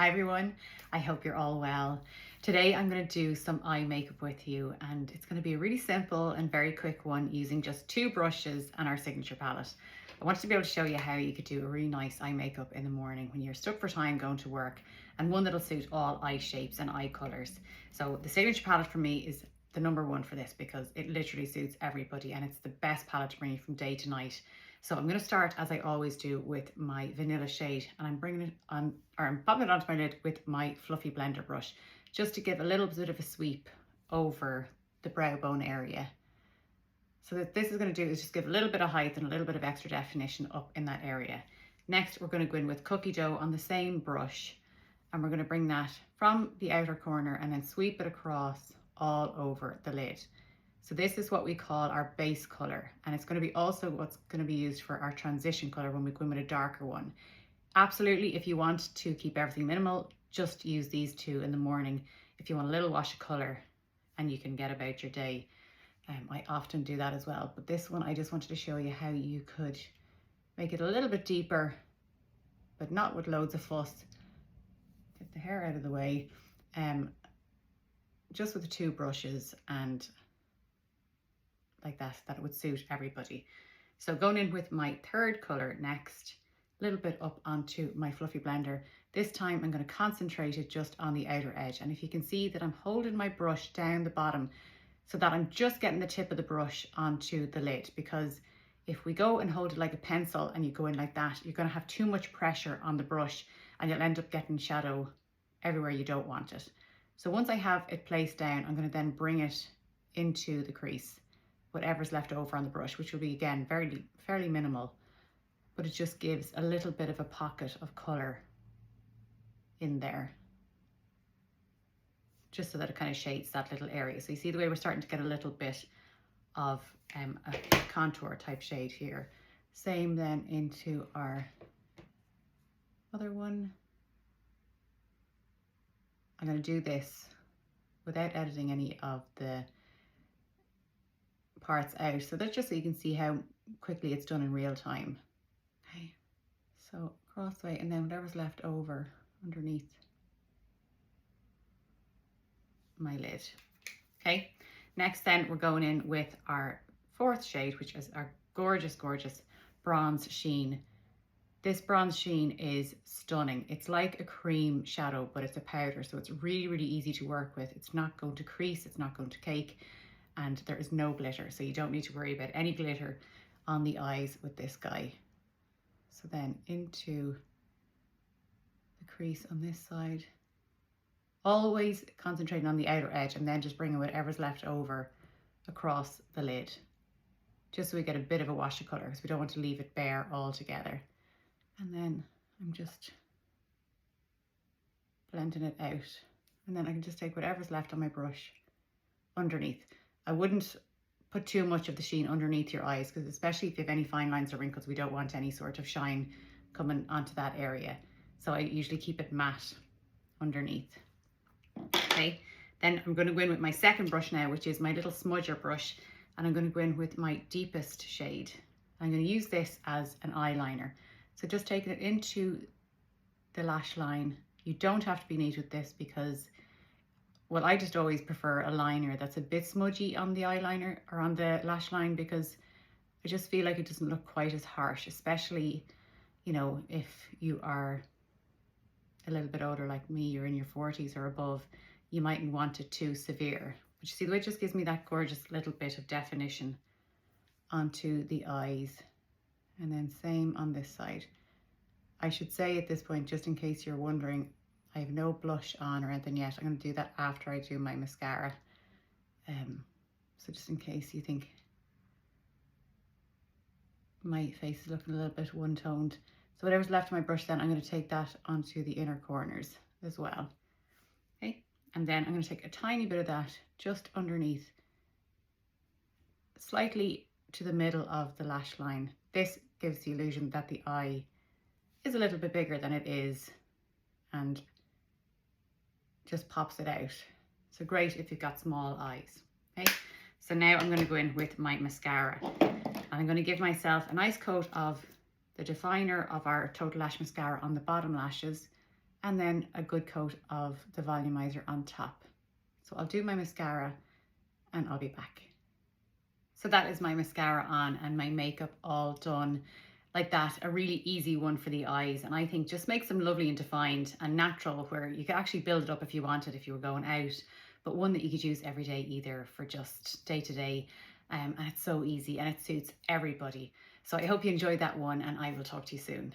Hi everyone, I hope you're all well. Today I'm going to do some eye makeup with you, and it's going to be a really simple and very quick one using just two brushes and our signature palette. I wanted to be able to show you how you could do a really nice eye makeup in the morning when you're stuck for time going to work, and one that'll suit all eye shapes and eye colours. So the signature palette for me is the number one for this because it literally suits everybody and it's the best palette to bring you from day to night. So I'm going to start, as I always do, with my vanilla shade, and I'm bringing it on, or I'm popping it onto my lid with my fluffy blender brush, just to give a little bit of a sweep over the brow bone area. So that this is going to do is just give a little bit of height and a little bit of extra definition up in that area. Next, we're going to go in with cookie dough on the same brush, and we're going to bring that from the outer corner and then sweep it across all over the lid. So this is what we call our base color, and it's going to be also what's going to be used for our transition color when we go in with a darker one. Absolutely, if you want to keep everything minimal, just use these two in the morning. If you want a little wash of color and you can get about your day, I often do that as well. But this one, I just wanted to show you how you could make it a little bit deeper, but not with loads of fuss. Get the hair out of the way, just with the two brushes, and like that it would suit everybody. So going in with my third color next, a little bit up onto my fluffy blender. This time I'm going to concentrate it just on the outer edge, and if you can see that I'm holding my brush down the bottom so that I'm just getting the tip of the brush onto the lid, because if we go and hold it like a pencil and you go in like that, you're going to have too much pressure on the brush and you'll end up getting shadow everywhere you don't want it. So once I have it placed down, I'm going to then bring it into the crease, whatever's left over on the brush, which will be again fairly minimal, but it just gives a little bit of a pocket of color in there, just so that it kind of shades that little area. So you see the way we're starting to get a little bit of a contour type shade here. Same then into our other one. I'm going to do this without editing any of the parts out, so that's just so you can see how quickly it's done in real time. Okay, so across the way, and then whatever's left over underneath my lid. Okay, next then we're going in with our fourth shade, which is our gorgeous bronze sheen. This bronze sheen is stunning. It's like a cream shadow, but it's a powder, so it's really easy to work with. It's not going to crease, it's not going to cake, and there is no glitter, so you don't need to worry about any glitter on the eyes with this guy. So then into the crease on this side, always concentrating on the outer edge, and then just bringing whatever's left over across the lid, just so we get a bit of a wash of color, because we don't want to leave it bare altogether. And then I'm just blending it out, and then I can just take whatever's left on my brush underneath. I wouldn't put too much of the sheen underneath your eyes, because especially if you have any fine lines or wrinkles, we don't want any sort of shine coming onto that area. So I usually keep it matte underneath. Okay, then I'm going to go in with my second brush now, which is my little smudger brush, and I'm going to go in with my deepest shade. I'm going to use this as an eyeliner. So just taking it into the lash line. You don't have to be neat with this, because, well, I just always prefer a liner that's a bit smudgy on the eyeliner or on the lash line, because I just feel like it doesn't look quite as harsh, especially, you know, if you are a little bit older like me, you're in your 40s or above, you mightn't want it too severe. But you see the way it just gives me that gorgeous little bit of definition onto the eyes. And then same on this side. I should say at this point, just in case you're wondering, I have no blush on or anything yet. I'm going to do that after I do my mascara. So just in case you think my face is looking a little bit one-toned. So whatever's left of my brush, then I'm going to take that onto the inner corners as well. Okay, and then I'm going to take a tiny bit of that just underneath, slightly to the middle of the lash line. This gives the illusion that the eye is a little bit bigger than it is, and just pops it out. So great if you've got small eyes. Okay, so now I'm going to go in with my mascara, and I'm going to give myself a nice coat of the definer of our Total Lash Mascara on the bottom lashes, and then a good coat of the volumizer on top. So I'll do my mascara and I'll be back. So that is my mascara on and my makeup all done like that. A really easy one for the eyes, and I think just makes them lovely and defined and natural, where you could actually build it up if you wanted, if you were going out, but one that you could use every day either for just day to day. And it's so easy and it suits everybody. So I hope you enjoyed that one, and I will talk to you soon.